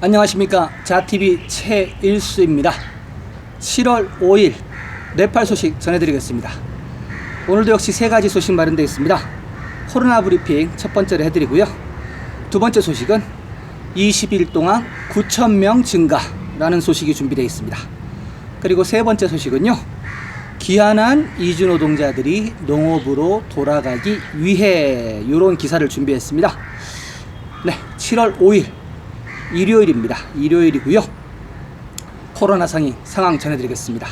안녕하십니까, 자TV 최일수입니다. 7월 5일 네팔 소식 전해드리겠습니다. 오늘도 역시 세 가지 소식 마련되어 있습니다. 코로나 브리핑 첫 번째로 해드리고요. 두 번째 소식은 20일 동안 9,000명 증가라는 소식이 준비되어 있습니다. 그리고 세 번째 소식은요, 귀환한 이주노동자들이 농업으로 돌아가기 위해, 이런 기사를 준비했습니다. 네, 7월 5일 일요일입니다. 일요일이고요. 코로나 상황 전해드리겠습니다.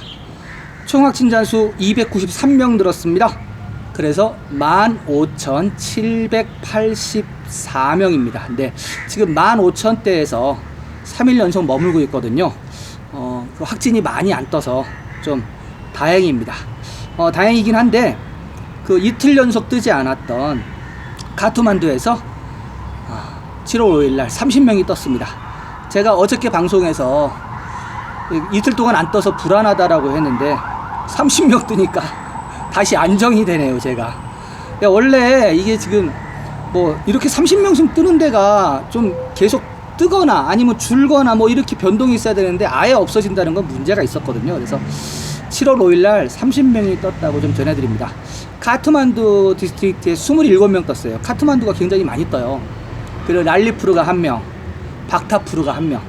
총 확진자 수 293명 늘었습니다. 그래서 15,784명입니다. 네, 지금 15,000대에서 3일 연속 머물고 있거든요. 확진이 많이 안 떠서 좀 다행입니다. 다행이긴 한데 그 이틀 연속 뜨지 않았던 카트만두에서 7월 5일날 30명이 떴습니다. 제가 어저께 방송에서 이틀 동안 안 떠서 불안하다라고 했는데 30명 뜨니까 다시 안정이 되네요. 제가 원래 이게 지금 뭐 이렇게 30명씩 뜨는 데가 좀 계속 뜨거나 아니면 줄거나 뭐 이렇게 변동이 있어야 되는데 아예 없어진다는 건 문제가 있었거든요. 그래서 7월 5일날 30명이 떴다고 좀 전해드립니다. 카트만두 디스트릭트에 27명 떴어요. 카트만두가 굉장히 많이 떠요. 그리고 랄리푸르가 1명, 박타푸르가 1명.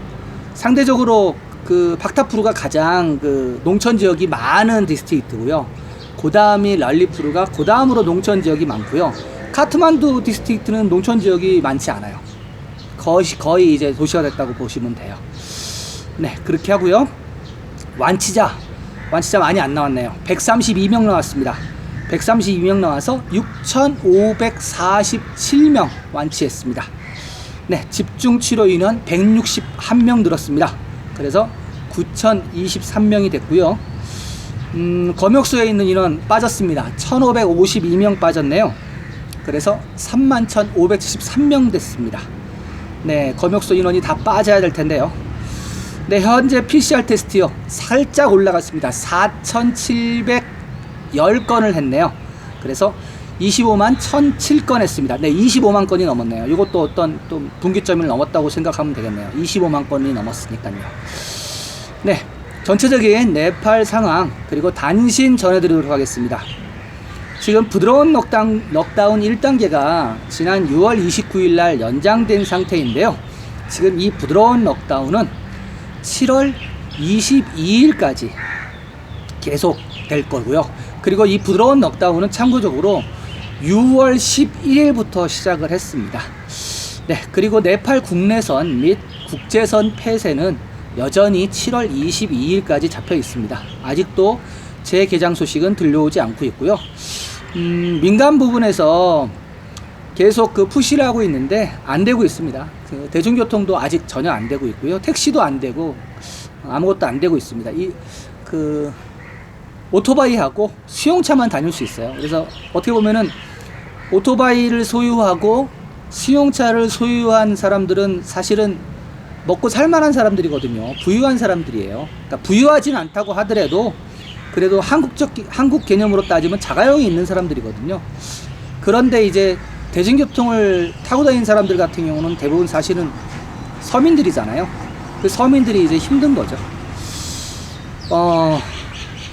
상대적으로 그 박타푸르가 가장 그 농촌 지역이 많은 디스트릭트고요. 그 다음이 랄리푸르가 그 다음으로 농촌 지역이 많고요. 카트만두 디스트릭트는 농촌 지역이 많지 않아요. 거의 이제 도시가 됐다고 보시면 돼요. 네, 그렇게 하고요. 완치자 많이 안 나왔네요. 132명 나왔습니다. 132명 나와서 6,547명 완치했습니다. 네, 집중 치료 인원 161명 늘었습니다. 그래서 9,023명이 됐고요. 검역소에 있는 인원 빠졌습니다. 1,552명 빠졌네요. 그래서 31,573명 됐습니다. 네, 검역소 인원이 다 빠져야 될 텐데요. 네, 현재 PCR 테스트요, 살짝 올라갔습니다. 4,710건을 했네요. 그래서 25만 1,007건 했습니다. 네, 25만 건이 넘었네요. 이것도 어떤 또 분기점을 넘었다고 생각하면 되겠네요. 25만 건이 넘었으니까요. 네, 전체적인 네팔 상황 그리고 단신 전해드리도록 하겠습니다. 지금 부드러운 럭다운 1단계가 지난 6월 29일 날 연장된 상태인데요. 지금 이 부드러운 럭다운은 7월 22일까지 계속 될 거고요. 그리고 이 부드러운 럭다운은 참고적으로 6월 11일부터 시작을 했습니다. 네, 그리고 네팔 국내선 및 국제선 폐쇄는 여전히 7월 22일까지 잡혀 있습니다. 아직도 재개장 소식은 들려오지 않고 있고요. 민간 부분에서 계속 그 푸시를 하고 있는데 안 되고 있습니다. 그 대중교통도 아직 전혀 안 되고 있고요. 택시도 안 되고 아무것도 안 되고 있습니다. 오토바이하고 수용차만 다닐 수 있어요. 그래서 어떻게 보면은 오토바이를 소유하고 수용차를 소유한 사람들은 사실은 먹고 살만한 사람들이거든요. 부유한 사람들이에요. 그러니까 부유하진 않다고 하더라도 그래도 한국 개념으로 따지면 자가용이 있는 사람들이거든요. 그런데 이제 대중교통을 타고 다니는 사람들 같은 경우는 대부분 사실은 서민들이잖아요. 그 서민들이 이제 힘든 거죠.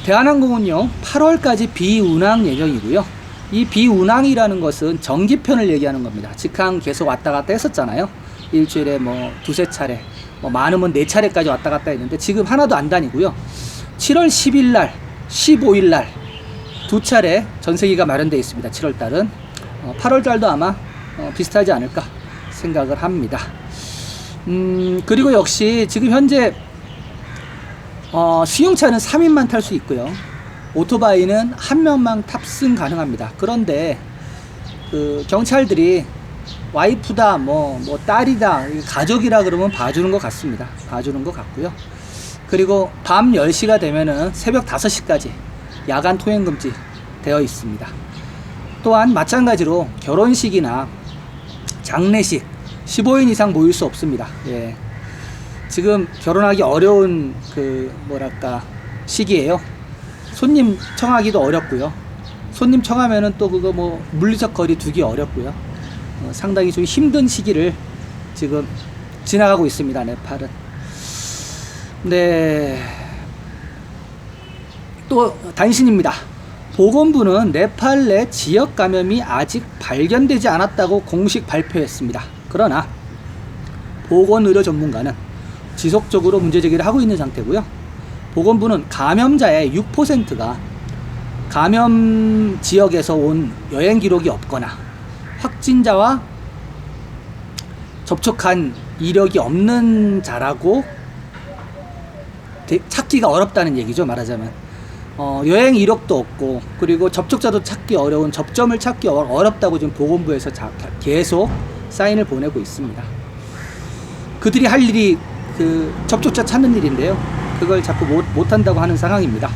대한항공은요, 8월까지 비운항 예정이고요. 이 비운항이라는 것은 정기편을 얘기하는 겁니다. 직항 계속 왔다 갔다 했었잖아요. 일주일에 뭐 두세 차례, 뭐 많으면 4차례까지 왔다 갔다 했는데 지금 하나도 안 다니고요. 7월 10일 날, 15일 날 두 차례 전세기가 마련되어 있습니다. 7월 달은 8월 달도 아마 비슷하지 않을까 생각을 합니다. 그리고 역시 지금 현재 수용차는 3인만 탈 수 있고요. 오토바이는 한 명만 탑승 가능합니다. 그런데 그 경찰들이 와이프다, 뭐 딸이다, 가족이라 그러면 봐주는 것 같습니다. 봐주는 것 같고요. 그리고 밤 10시가 되면은 새벽 5시까지 야간 통행 금지 되어 있습니다. 또한 마찬가지로 결혼식이나 장례식 15인 이상 모일 수 없습니다. 예. 지금 결혼하기 어려운 시기예요. 손님 청하기도 어렵고요. 손님 청하면은 또 그거 물리적 거리 두기 어렵고요. 상당히 좀 힘든 시기를 지금 지나가고 있습니다. 네팔은. 네. 또 단신입니다. 보건부는 네팔 내 지역 감염이 아직 발견되지 않았다고 공식 발표했습니다. 그러나 보건의료 전문가는 지속적으로 문제제기를 하고 있는 상태고요. 보건부는 감염자의 6%가 감염 지역에서 온 여행 기록이 없거나 확진자와 접촉한 이력이 없는 자라고 찾기가 어렵다는 얘기죠. 말하자면 여행 이력도 없고 그리고 접촉자도 찾기 어려운 접점을 찾기 어렵다고 지금 보건부에서 계속 사인을 보내고 있습니다. 그들이 할 일이 그 접촉자 찾는 일인데요. 그걸 자꾸 못한다고 하는 상황입니다.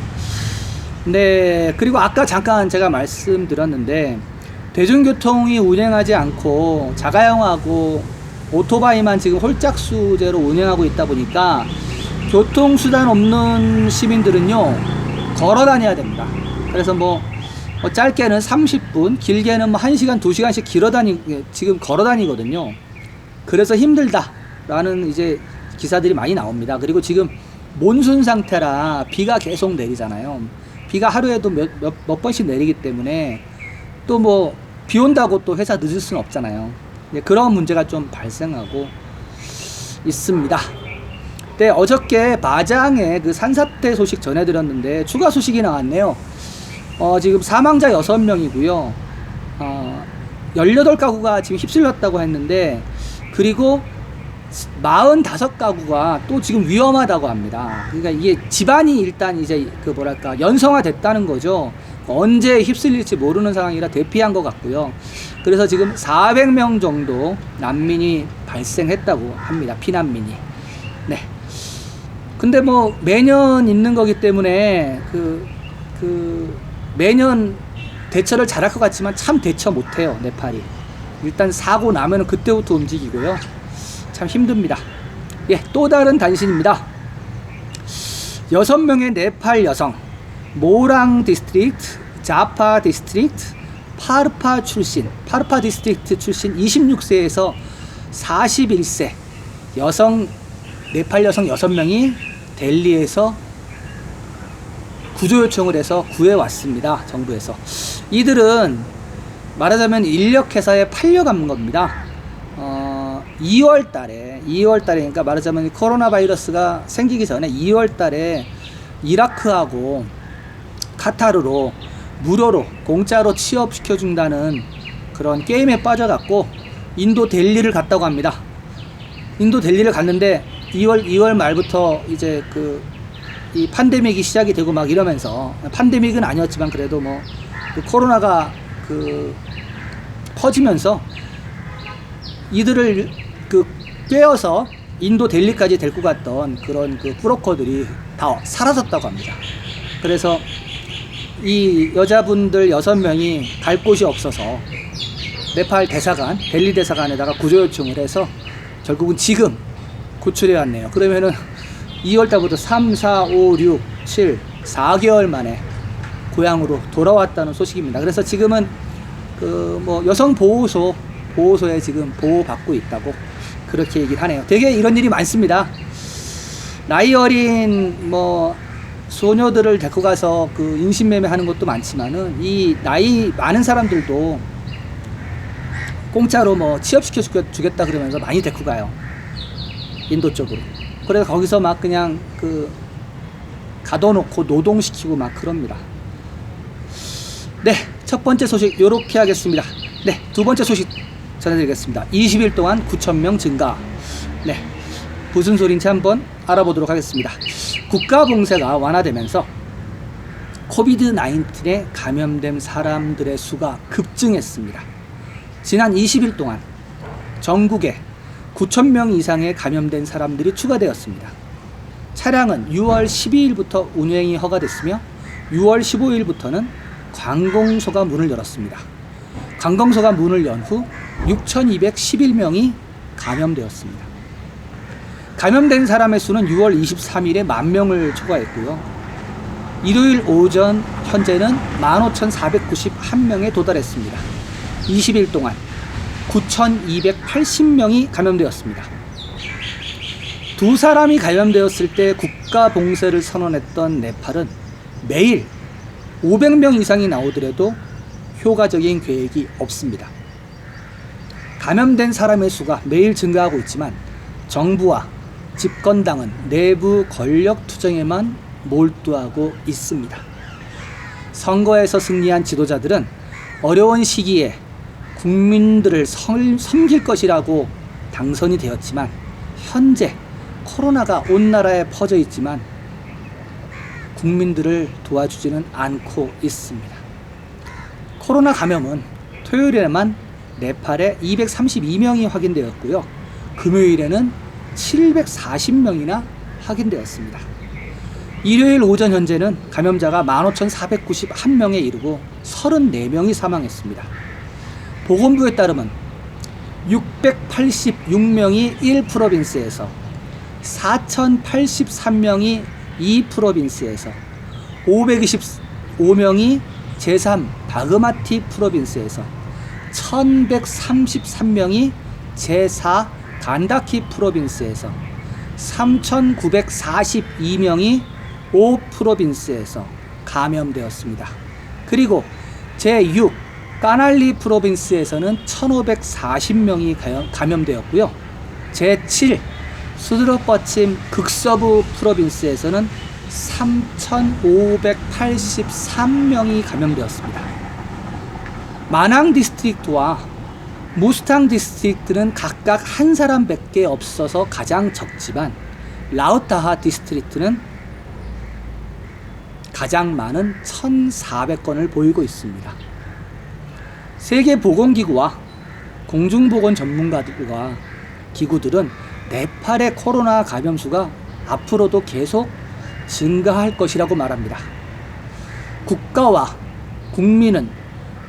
네, 그리고 아까 잠깐 제가 말씀드렸는데 대중교통이 운행하지 않고 자가용하고 오토바이만 지금 홀짝수제로 운행하고 있다 보니까 교통수단 없는 시민들은요 걸어 다녀야 됩니다. 그래서 뭐 짧게는 30분, 길게는 뭐 1시간, 2시간씩 지금 걸어 다니거든요. 그래서 힘들다라는 이제 기사들이 많이 나옵니다. 그리고 지금 몬순 상태라 비가 계속 내리잖아요. 비가 하루에도 몇 번씩 내리기 때문에 또 뭐 비 온다고 또 회사 늦을 수는 없잖아요. 네, 그런 문제가 좀 발생하고 있습니다. 네, 어저께 마장에 그 산사태 소식 전해드렸는데 추가 소식이 나왔네요. 지금 사망자 6명이고요. 18가구가 지금 휩쓸렸다고 했는데 그리고 45가구가 또 지금 위험하다고 합니다. 그러니까 이게 집안이 일단 이제 그 뭐랄까 연성화 됐다는 거죠. 언제 휩쓸릴지 모르는 상황이라 대피한 것 같고요. 그래서 지금 400명 정도 난민이 발생했다고 합니다. 피난민이. 네. 근데 뭐 매년 있는 거기 때문에 매년 대처를 잘할 것 같지만 참 대처 못해요. 네팔이. 일단 사고 나면은 그때부터 움직이고요. 참 힘듭니다. 예, 또 다른 단신입니다. 6명의 네팔 여성, 모랑 디스트릭트, 자파 디스트릭트, 파르파 디스트릭트 출신 26세에서 41세 네팔 여성 6명이 델리에서 구조 요청을 해서 구해왔습니다. 정부에서. 이들은 말하자면 인력회사에 팔려간 겁니다. 2월 달에 그러니까 말하자면 코로나 바이러스가 생기기 전에 2월 달에 이라크하고 카타르로 무료로 공짜로 취업시켜준다는 그런 게임에 빠져갖고 인도 델리를 갔다고 합니다. 인도 델리를 갔는데 2월 말부터 이제 이 팬데믹이 시작이 되고 막 이러면서 팬데믹은 아니었지만 그래도 뭐 코로나가 퍼지면서 이들을 꿰어서 인도 델리까지 데리고 갔던 그런 브로커들이 다 사라졌다고 합니다. 그래서 이 여자분들 6명이 갈 곳이 없어서 네팔 대사관, 델리 대사관에다가 구조 요청을 해서 결국은 지금 구출해 왔네요. 그러면은 2월달부터 3, 4, 5, 6, 7, 4개월 만에 고향으로 돌아왔다는 소식입니다. 그래서 지금은 여성 보호소에 지금 보호받고 있다고 그렇게 얘기를 하네요. 되게 이런 일이 많습니다. 나이 어린 소녀들을 데리고 가서 인신매매 하는 것도 많지만은 이 나이 많은 사람들도 공짜로 취업시켜 주겠다 그러면서 많이 데리고 가요. 인도 쪽으로. 그래서 거기서 막 그냥 가둬놓고 노동시키고 막 그럽니다. 네, 첫 번째 소식 요렇게 하겠습니다. 네, 두 번째 소식 전해드리겠습니다. 20일 동안 9,000명 증가. 네, 무슨 소린지 한번 알아보도록 하겠습니다. 국가봉쇄가 완화되면서 코비드-19에 감염된 사람들의 수가 급증했습니다. 지난 20일 동안 전국에 9,000명 이상의 감염된 사람들이 추가되었습니다. 차량은 6월 12일부터 운행이 허가됐으며 6월 15일부터는 관공서가 문을 열었습니다. 관공서가 문을 연 후 6,211명이 감염되었습니다. 감염된 사람의 수는 6월 23일에 10,000명을 초과했고요. 일요일 오전 현재는 15,491명에 도달했습니다. 20일 동안 9,280명이 감염되었습니다. 두 사람이 감염되었을 때 국가 봉쇄를 선언했던 네팔은 매일 500명 이상이 나오더라도 효과적인 계획이 없습니다. 감염된 사람의 수가 매일 증가하고 있지만 정부와 집권당은 내부 권력 투쟁에만 몰두하고 있습니다. 선거에서 승리한 지도자들은 어려운 시기에 국민들을 섬길 것이라고 당선이 되었지만 현재 코로나가 온 나라에 퍼져 있지만 국민들을 도와주지는 않고 있습니다. 코로나 감염은 토요일에만 네팔에 232명이 확인되었고요. 금요일에는 740명이나 확인되었습니다. 일요일 오전 현재는 감염자가 15,491명에 이르고 34명이 사망했습니다. 보건부에 따르면 686명이 1프로빈스에서 4,083명이 2프로빈스에서 525명이 제3 바그마티 프로빈스에서 1,133명이 제4 간다키 프로빈스에서 3,942명이 5프로빈스에서 감염되었습니다. 그리고 제6 까날리 프로빈스에서는 1,540명이 감염되었고요. 제7 수드르퍼침 극서부 프로빈스에서는 3,583명이 감염되었습니다. 마낭 디스트릭트와 무스탕 디스트릭트는 각각 한 사람밖에 없어서 가장 적지만 라우타하 디스트릭트는 가장 많은 1,400건을 보이고 있습니다. 세계보건기구와 공중보건 전문가들과 기구들은 네팔의 코로나 감염수가 앞으로도 계속 증가할 것이라고 말합니다. 국가와 국민은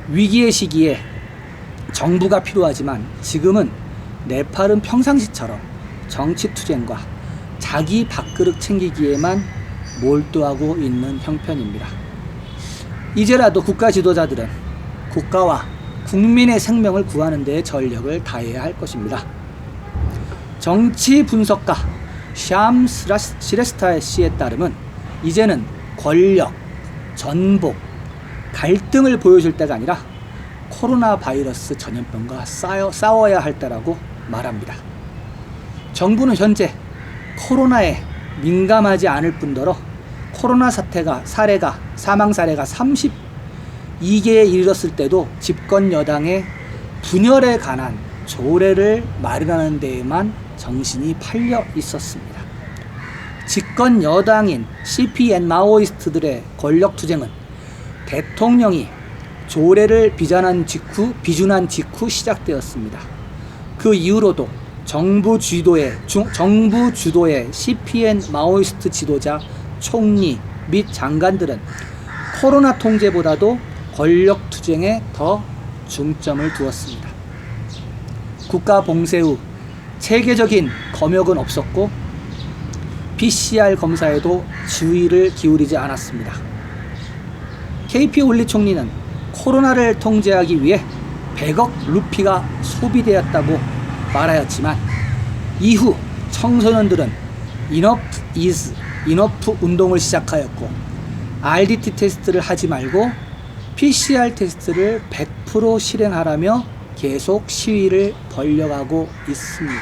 위기의 시기에 정부가 필요하지만 지금은 네팔은 평상시처럼 정치투쟁과 자기 밥그릇 챙기기에만 몰두하고 있는 형편입니다. 이제라도 국가 지도자들은 국가와 국민의 생명을 구하는 데 전력을 다해야 할 것입니다. 정치 분석가 샴 시레스타 씨에 따르면 이제는 권력, 전복, 갈등을 보여줄 때가 아니라 코로나 바이러스 전염병과 싸워야 할 때라고 말합니다. 정부는 현재 코로나에 민감하지 않을 뿐더러 코로나 사망 사례가 32개에 이르렀을 때도 집권 여당의 분열에 관한 조례를 마련하는 데에만 정신이 팔려 있었습니다. 집권 여당인 CPN 마오이스트들의 권력투쟁은 대통령이 조례를 비준한 직후 시작되었습니다. 그 이후로도 정부 주도의 CPN 마오이스트 지도자, 총리 및 장관들은 코로나 통제보다도 권력투쟁에 더 중점을 두었습니다. 국가 봉쇄 후 체계적인 검역은 없었고 PCR 검사에도 주의를 기울이지 않았습니다. KP 올리 총리는 코로나를 통제하기 위해 100억 루피가 소비되었다고 말하였지만 이후 청소년들은 Enough is Enough 운동을 시작하였고 RDT 테스트를 하지 말고 PCR 테스트를 100% 실행하라며 계속 시위를 벌려가고 있습니다.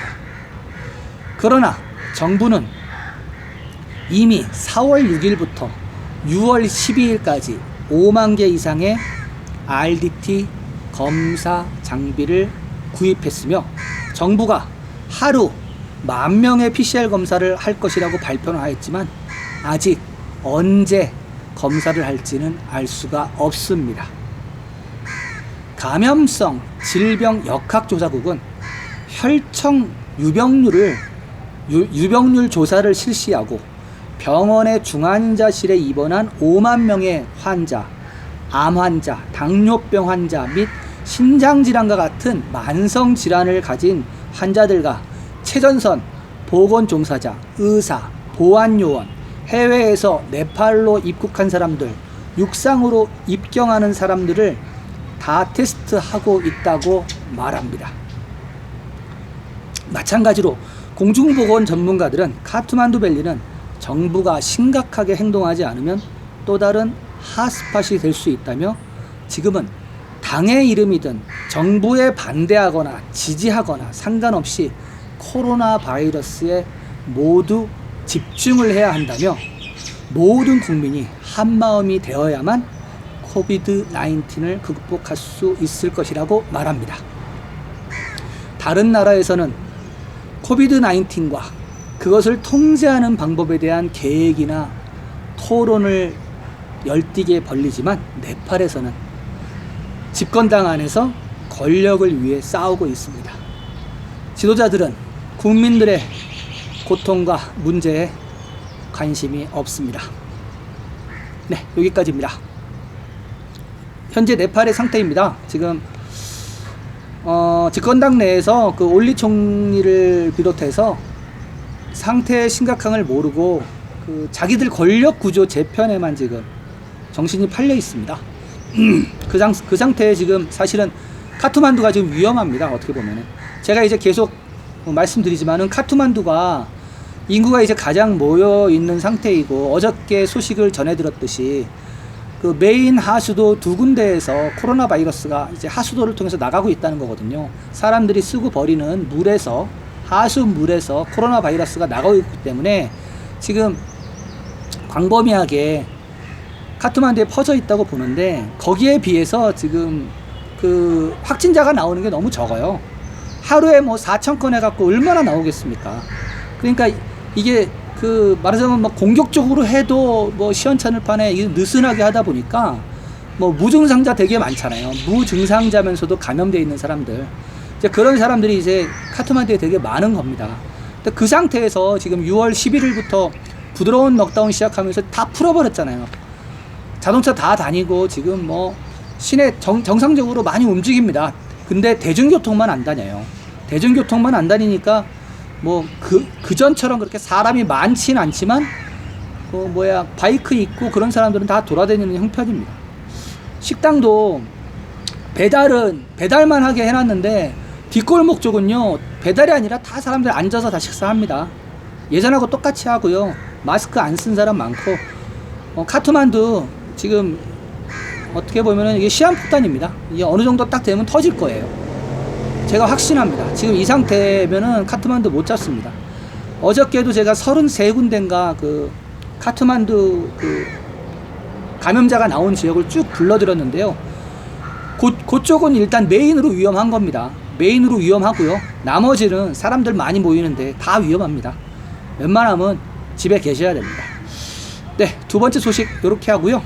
그러나 정부는 이미 4월 6일부터 6월 12일까지 5만 개 이상의 RDT 검사 장비를 구입했으며 정부가 하루 10,000명의 PCR 검사를 할 것이라고 발표는 하였지만 아직 언제 검사를 할지는 알 수가 없습니다. 감염성 질병 역학조사국은 혈청 유병률 조사를 실시하고 병원의 중환자실에 입원한 5만 명의 환자, 암 환자, 당뇨병 환자 및 신장질환과 같은 만성질환을 가진 환자들과 최전선, 보건종사자, 의사, 보안요원, 해외에서 네팔로 입국한 사람들, 육상으로 입경하는 사람들을 다 테스트하고 있다고 말합니다. 마찬가지로 공중보건 전문가들은 카트만두밸리는 정부가 심각하게 행동하지 않으면 또 다른 핫스팟이 될 수 있다며 지금은 당의 이름이든 정부에 반대하거나 지지하거나 상관없이 코로나 바이러스에 모두 집중을 해야 한다며 모든 국민이 한마음이 되어야만 코비드 19을 극복할 수 있을 것이라고 말합니다. 다른 나라에서는 코비드 19과 그것을 통제하는 방법에 대한 계획이나 토론을 열띠게 벌리지만 네팔에서는 집권당 안에서 권력을 위해 싸우고 있습니다. 지도자들은 국민들의 고통과 문제에 관심이 없습니다. 네, 여기까지입니다. 현재 네팔의 상태입니다. 지금 집권당 내에서 그 올리 총리를 비롯해서 상태의 심각함을 모르고 그 자기들 권력 구조 재편에만 지금 정신이 팔려 있습니다. 그 상태에 지금 사실은 카트만두가 지금 위험합니다. 어떻게 보면은 제가 이제 계속 말씀드리지만은 카트만두가 인구가 이제 가장 모여 있는 상태이고 어저께 소식을 전해 들었듯이 그 메인 하수도 두 군데에서 코로나 바이러스가 이제 하수도를 통해서 나가고 있다는 거거든요. 사람들이 쓰고 버리는 물에서 하수물에서 코로나 바이러스가 나가고 있기 때문에 지금 광범위하게 카트만두에 퍼져 있다고 보는데 거기에 비해서 지금 그 확진자가 나오는 게 너무 적어요. 하루에 뭐 4,000건 해갖고 얼마나 나오겠습니까? 그러니까 이게 그 말하자면 뭐 공격적으로 해도 뭐 시원찮을 판에 느슨하게 하다 보니까 뭐 무증상자 되게 많잖아요. 무증상자면서도 감염되어 있는 사람들. 이제 그런 사람들이 이제 카트만두에 되게 많은 겁니다. 근데 그 상태에서 지금 6월 11일부터 부드러운 넉다운 시작하면서 다 풀어버렸잖아요. 자동차 다 다니고 지금 뭐 시내 정상적으로 많이 움직입니다. 근데 대중교통만 안 다녀요. 대중교통만 안 다니니까 뭐 그전처럼 그렇게 사람이 많지는 않지만 바이크 있고 그런 사람들은 다 돌아다니는 형편입니다. 식당도 배달만 하게 해놨는데 뒷골목 쪽은요 배달이 아니라 다 사람들 앉아서 다 식사합니다. 예전하고 똑같이 하고요. 마스크 안 쓴 사람 많고 카트만두 지금 어떻게 보면은 이게 시한폭탄입니다. 이게 어느 정도 딱 되면 터질 거예요. 제가 확신합니다. 지금 이 상태면은 카트만두 못 잡습니다. 어저께도 제가 33군데인가 그 카트만두 그 감염자가 나온 지역을 쭉 불러드렸는데요. 그쪽은 일단 메인으로 위험한 겁니다. 메인으로 위험하고요. 나머지는 사람들 많이 모이는데 다 위험합니다. 웬만하면 집에 계셔야 됩니다. 네, 두 번째 소식 이렇게 하고요.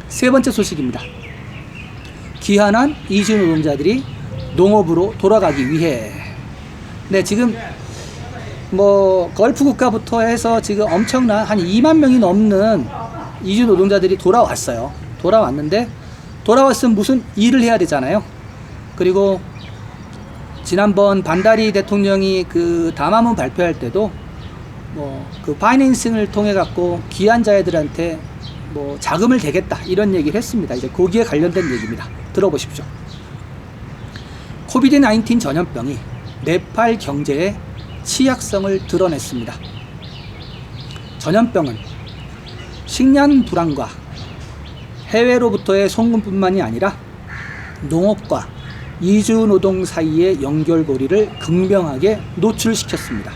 세 번째 소식입니다. 귀환한 이주 노동자들이 농업으로 돌아가기 위해. 네, 지금 뭐 걸프 국가부터 해서 지금 엄청난 한 2만 명이 넘는 이주 노동자들이 돌아왔어요. 돌아왔는데 돌아왔으면 무슨 일을 해야 되잖아요. 그리고 지난번 반다리 대통령이 그 담화문 발표할 때도 뭐 그 파이낸싱을 통해 갖고 귀환자애들한테 뭐 자금을 대겠다 이런 얘기를 했습니다. 이제 거기에 관련된 얘기입니다. 들어보십시오. 코비드 19 전염병이 네팔 경제의 취약성을 드러냈습니다. 전염병은 식량 불안과 해외로부터의 송금뿐만이 아니라 농업과 이주 노동 사이의 연결고리를 극명하게 노출시켰습니다.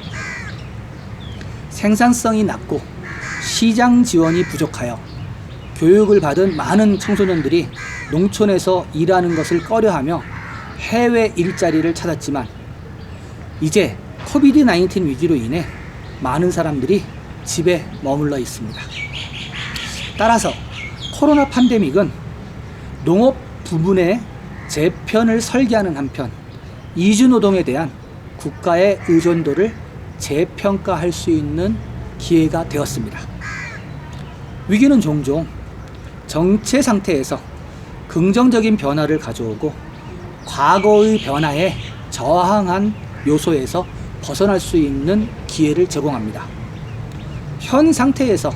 생산성이 낮고 시장 지원이 부족하여 교육을 받은 많은 청소년들이 농촌에서 일하는 것을 꺼려하며 해외 일자리를 찾았지만 이제 코비드 19 위기로 인해 많은 사람들이 집에 머물러 있습니다. 따라서 코로나 팬데믹은 농업 부문의 재편을 설계하는 한편 이주 노동에 대한 국가의 의존도를 재평가할 수 있는 기회가 되었습니다. 위기는 종종 정체 상태에서 긍정적인 변화를 가져오고 과거의 변화에 저항한 요소에서 벗어날 수 있는 기회를 제공합니다. 현 상태에서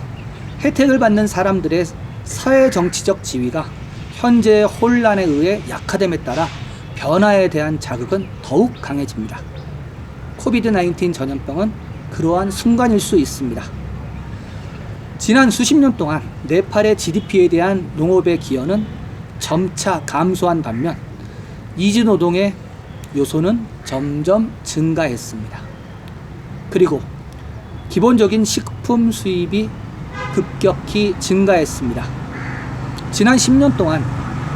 혜택을 받는 사람들의 사회 정치적 지위가 현재의 혼란에 의해 약화됨에 따라 변화에 대한 자극은 더욱 강해집니다. 코비드-19 전염병은 그러한 순간일 수 있습니다. 지난 수십 년 동안 네팔의 GDP에 대한 농업의 기여는 점차 감소한 반면 이주노동의 요소는 점점 증가했습니다. 그리고 기본적인 식품 수입이 급격히 증가했습니다. 지난 10년 동안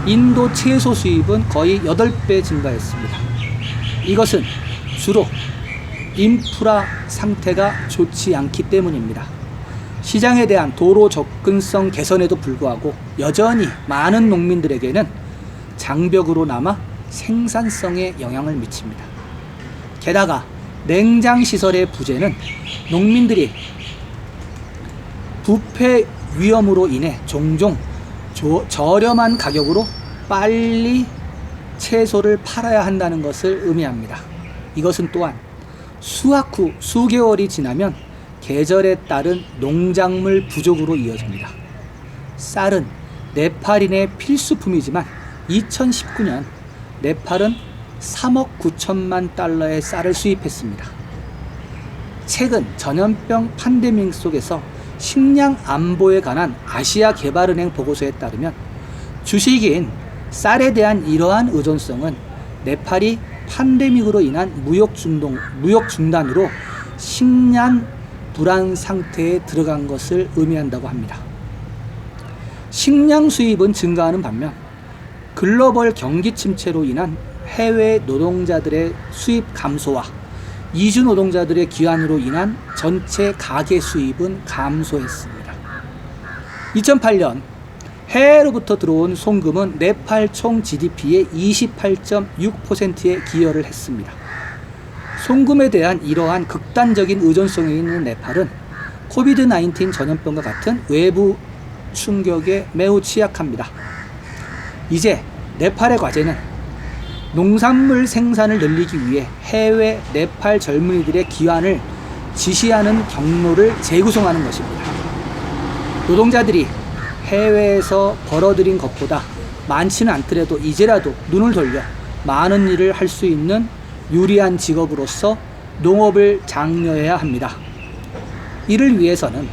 인도 채소 수입은 거의 8배 증가했습니다. 이것은 주로 인프라 상태가 좋지 않기 때문입니다. 시장에 대한 도로 접근성 개선에도 불구하고 여전히 많은 농민들에게는 장벽으로 남아 생산성에 영향을 미칩니다. 게다가 냉장시설의 부재는 농민들이 부패 위험으로 인해 종종 저렴한 가격으로 빨리 채소를 팔아야 한다는 것을 의미합니다. 이것은 또한 수확 후 수개월이 지나면 계절에 따른 농작물 부족으로 이어집니다. 쌀은 네팔인의 필수품이지만 2019년 네팔은 3억 9천만 달러의 쌀을 수입했습니다. 최근 전염병 팬데믹 속에서 식량 안보에 관한 아시아개발은행 보고서에 따르면 주식인 쌀에 대한 이러한 의존성은 네팔이 팬데믹으로 인한 무역 중단으로 식량 불안 상태에 들어간 것을 의미한다고 합니다. 식량 수입은 증가하는 반면 글로벌 경기 침체로 인한 해외 노동자들의 수입 감소와 이주 노동자들의 귀환으로 인한 전체 가계 수입은 감소했습니다. 2008년 해외로부터 들어온 송금은 네팔 총 GDP의 28.6%에 기여를 했습니다. 송금에 대한 이러한 극단적인 의존성이 있는 네팔은 코비드-19 전염병과 같은 외부 충격에 매우 취약합니다. 이제 네팔의 과제는 농산물 생산을 늘리기 위해 해외 네팔 젊은이들의 귀환을 지시하는 경로를 재구성하는 것입니다. 노동자들이 해외에서 벌어들인 것보다 많지는 않더라도 이제라도 눈을 돌려 많은 일을 할 수 있는 유리한 직업으로서 농업을 장려해야 합니다. 이를 위해서는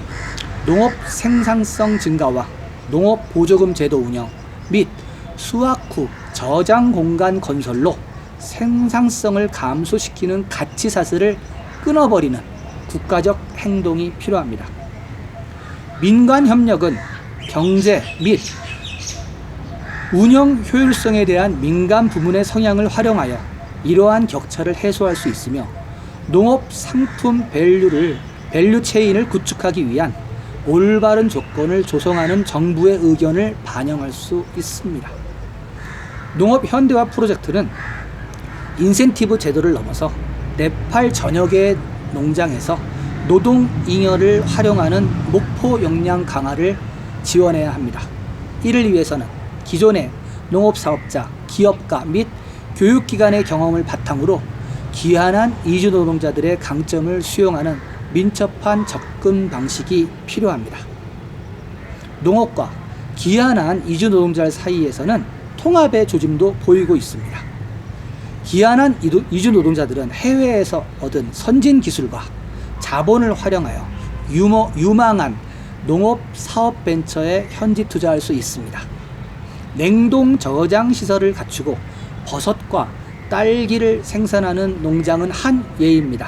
농업 생산성 증가와 농업 보조금 제도 운영 및 수확 후 저장 공간 건설로 생산성을 감소시키는 가치 사슬을 끊어버리는 국가적 행동이 필요합니다. 민간 협력은 경제 및 운영 효율성에 대한 민간 부문의 성향을 활용하여 이러한 격차를 해소할 수 있으며 농업 상품 밸류 체인을 구축하기 위한 올바른 조건을 조성하는 정부의 의견을 반영할 수 있습니다. 농업 현대화 프로젝트는 인센티브 제도를 넘어서 네팔 전역의 농장에서 노동 잉여를 활용하는 목포 역량 강화를 지원해야 합니다. 이를 위해서는 기존의 농업사업자, 기업가 및 교육기관의 경험을 바탕으로 귀환한 이주 노동자들의 강점을 수용하는 민첩한 접근 방식이 필요합니다. 농업과 귀환한 이주 노동자 사이에서는 통합의 조짐도 보이고 있습니다. 귀환한 이주 노동자들은 해외에서 얻은 선진 기술과 자본을 활용하여 유망한 농업 사업 벤처에 현지 투자할 수 있습니다. 냉동 저장 시설을 갖추고 버섯과 딸기를 생산하는 농장은 한 예입니다.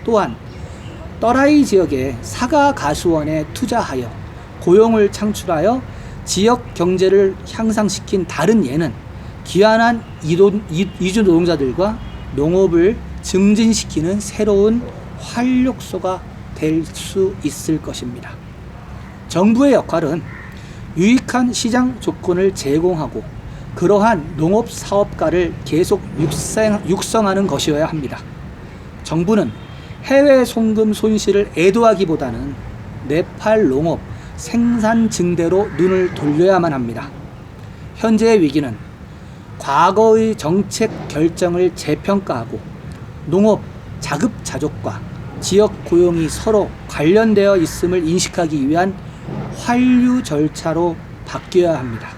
또한 떠라이 지역의 사과 가수원에 투자하여 고용을 창출하여 지역 경제를 향상시킨 다른 예는 귀환한 이주 노동자들과 농업을 증진시키는 새로운 활력소가 될 수 있을 것입니다. 정부의 역할은 유익한 시장 조건을 제공하고 그러한 농업 사업가를 계속 육성하는 것이어야 합니다. 정부는 해외 송금 손실을 애도하기보다는 네팔 농업 생산 증대로 눈을 돌려야만 합니다. 현재의 위기는 과거의 정책 결정을 재평가하고 농업 자급자족과 지역 고용이 서로 관련되어 있음을 인식하기 위한 환류 절차로 바뀌어야 합니다.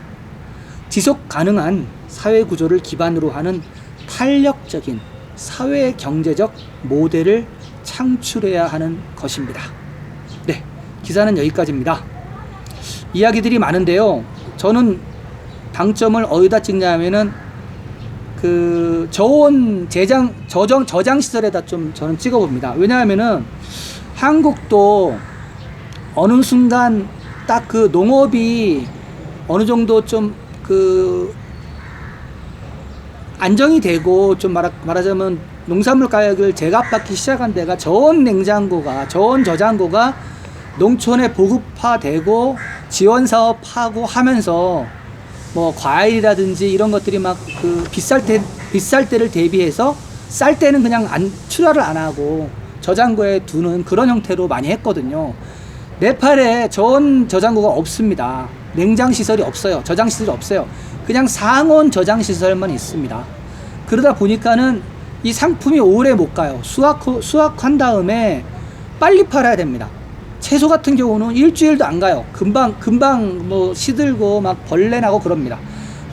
지속 가능한 사회 구조를 기반으로 하는 탄력적인 사회 경제적 모델을 창출해야 하는 것입니다. 네, 기사는 여기까지입니다. 이야기들이 많은데요. 저는 방점을 어디다 찍냐면은 그 저온 저장 시설에다 좀 저는 찍어봅니다. 왜냐하면은 한국도 어느 순간 딱 그 농업이 어느 정도 좀 그 안정이 되고 좀 말하자면 농산물 가격을 제값받기 시작한 데가 저온 저장고가 농촌에 보급화되고 지원 사업하고 하면서 뭐 과일이라든지 이런 것들이 막 그 비쌀 때를 대비해서 쌀 때는 그냥 출하를 안 하고 저장고에 두는 그런 형태로 많이 했거든요. 네팔에 저온 저장고가 없습니다. 냉장 시설이 없어요. 저장 시설이 없어요. 그냥 상온 저장 시설만 있습니다. 그러다 보니까는 이 상품이 오래 못 가요. 수확한 다음에 빨리 팔아야 됩니다. 채소 같은 경우는 일주일도 안 가요. 금방 뭐 시들고 막 벌레 나고 그럽니다.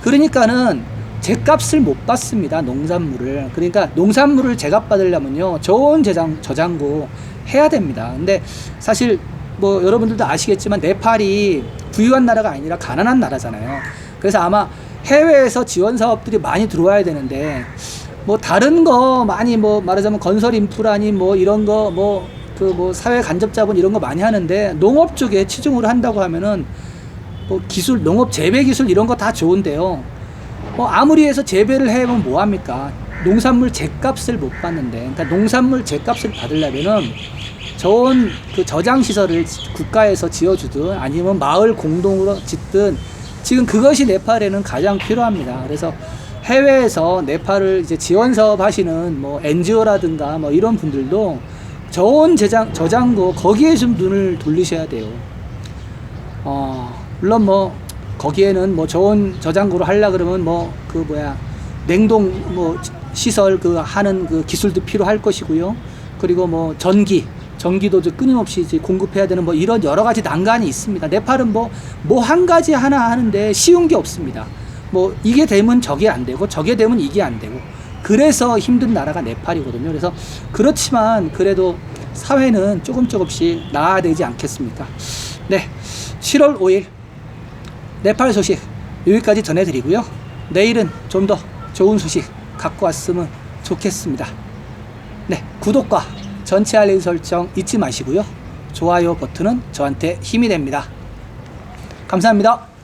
그러니까는 제값을 못 받습니다. 농산물을. 그러니까 농산물을 제값 받으려면요, 저온 저장고 해야 됩니다. 근데 사실 뭐 여러분들도 아시겠지만 네팔이 부유한 나라가 아니라 가난한 나라잖아요. 그래서 아마 해외에서 지원 사업들이 많이 들어와야 되는데 뭐 다른 거 많이 뭐 말하자면 건설 인프라니 뭐 이런 거 뭐 사회 간접 자본 이런 거 많이 하는데 농업 쪽에 치중을 한다고 하면은 뭐 기술, 농업 재배 기술 이런 거 다 좋은데요. 뭐 아무리 해서 재배를 해보면 뭐 합니까? 농산물 제값을 못 받는데, 그러니까 농산물 제값을 받으려면은 좋은 그 저장 시설을 국가에서 지어주든 아니면 마을 공동으로 짓든 지금 그것이 네팔에는 가장 필요합니다. 그래서 해외에서 네팔을 이제 지원 사업 하시는 뭐 NGO라든가 뭐 이런 분들도 저온 저장고 거기에 좀 눈을 돌리셔야 돼요. 물론 뭐 거기에는 뭐 저온 저장고로 하려 그러면 뭐 그 냉동 뭐 시설 그 하는 그 기술도 필요할 것이고요. 그리고 뭐 전기도 끊임없이 이제 공급해야 되는 뭐 이런 여러 가지 난관이 있습니다. 네팔은 뭐 한 가지 하나 하는데 쉬운 게 없습니다. 뭐 이게 되면 저게 안 되고 저게 되면 이게 안 되고 그래서 힘든 나라가 네팔이거든요. 그래서 그렇지만 그래도 사회는 조금씩 나아야 되지 않겠습니까? 네, 7월 5일 네팔 소식 여기까지 전해드리고요. 내일은 좀 더 좋은 소식 갖고 왔으면 좋겠습니다. 네, 구독과 전체 알림 설정 잊지 마시고요. 좋아요 버튼은 저한테 힘이 됩니다. 감사합니다.